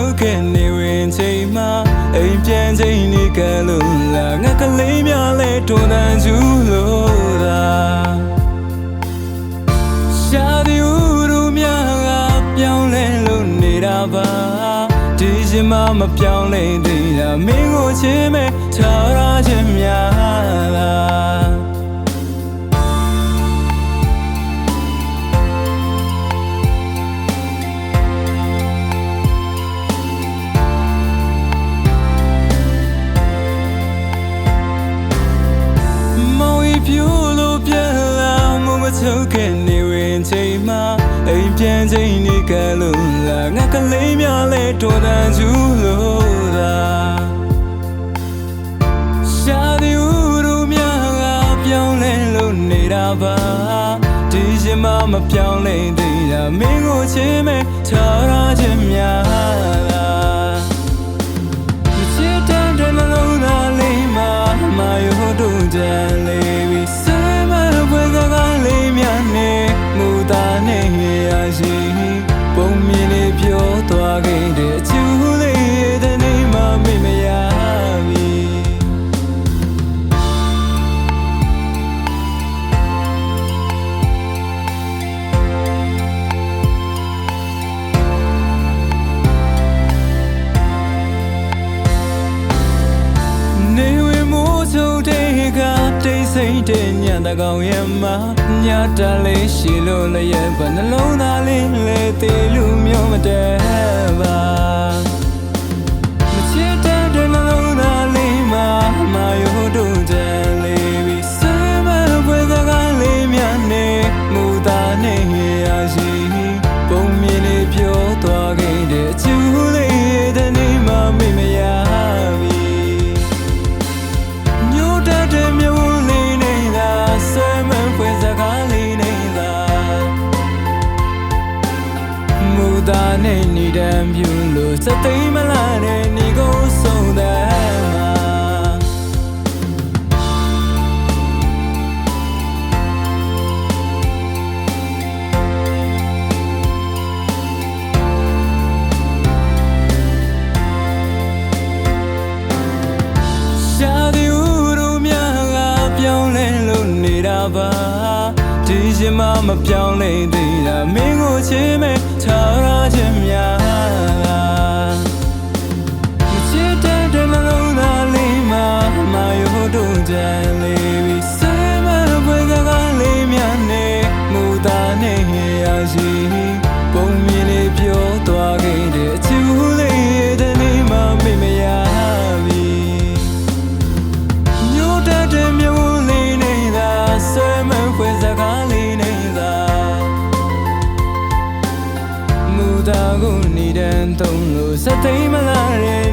ထုတ်ခဲ့နေဝင်ချိန်မှာအိမ်ပြန်ချိန်နေကလို့လာငါကလေးများလဲထုံတန်ကျူလို့သာရှာဒီဦးတို့များကပြောင်းလဲလို့နေတာပါဒီရှင်မမပြောင်းလဲသေးတာမင်းကိုချစ်မဲ့ထားရခြင်းများလားပြိုးလို့ပြန်လာမှုမချုပ်ခဲ့နေဝင်ချိန်မှာအိမ်ပြန်ချိန်နေကလို့လာငါကလေးများလဲတော်တန်ကျူလို့သာရှာဒီဦးတို့များကပြောင်းလဲလို့နေတာပါဒီရှင်မမပြောင်းလဲသေးတာမင်းကိုချစ်မဲ့ထားရခြင်းများလားမချစ်တဲ့နှလုံးသားလေးမှာမယောတို့ကြံလေးပုံမြင်လေးပြောသွားခဲ့တဲ့အချူလေးရဲ့တနေ့မှမေ့မရပြီနေဝေမိုးချုပ်တဲ့ကတိတ်ဆိတ်တဲ့ညတကောင်ရဲ့မှာညတလေးရှိလို့လည်းရဲ့ဘနှလုံးသားလေးလေသေးလူမျိုးမတည်းပါမချစ်တဲ့နှလုံးသားလေးမှာမယောတို့ကြံလေးပြီးစမ်းမပွဲစကားလေးများနဲ့မူသားနဲ့ရရှိပုံမြင်လေးပြောသွားခဲ့တဲ့အချူလေးရဲ့တနေ့မှမေ့မရပြီညိုတတ်တဲ့မျိုးလေးနဲ့သာစမ်းမပွဲစကားလေးနဲ့သာမူသားနဲ့နေတံပြူလို့စသိမ်းမလားတဲ့နေကိုဆုံးတဲ့မှာရှာဒီဦးတို့များကပြောင်းလဲလို့နေတာပါဒီရှင်မမပြောင်းလဲသေးတာမင်းကိုချစ်မဲ့ထားရခြင်းများလားမချစ်တဲ့နှလုံးသားလေးမှာမယောတို့ကြံလေးပြီးစမ်းမပွဲစကားလေးများနဲ့မူသားနဲ့ရရှိပုံမြင်လေးပြောသွားခဲ့တဲ့အချူလေးရဲ့တနေ့မှမေ့မရပြီညိုတတ်တဲ့မျိုးလေးနဲ့သာစမ်းမပွဲစကားလေးနဲ့သာမူသားကိုနေတန်သုံးလို့စသိမ်းမလားတဲ့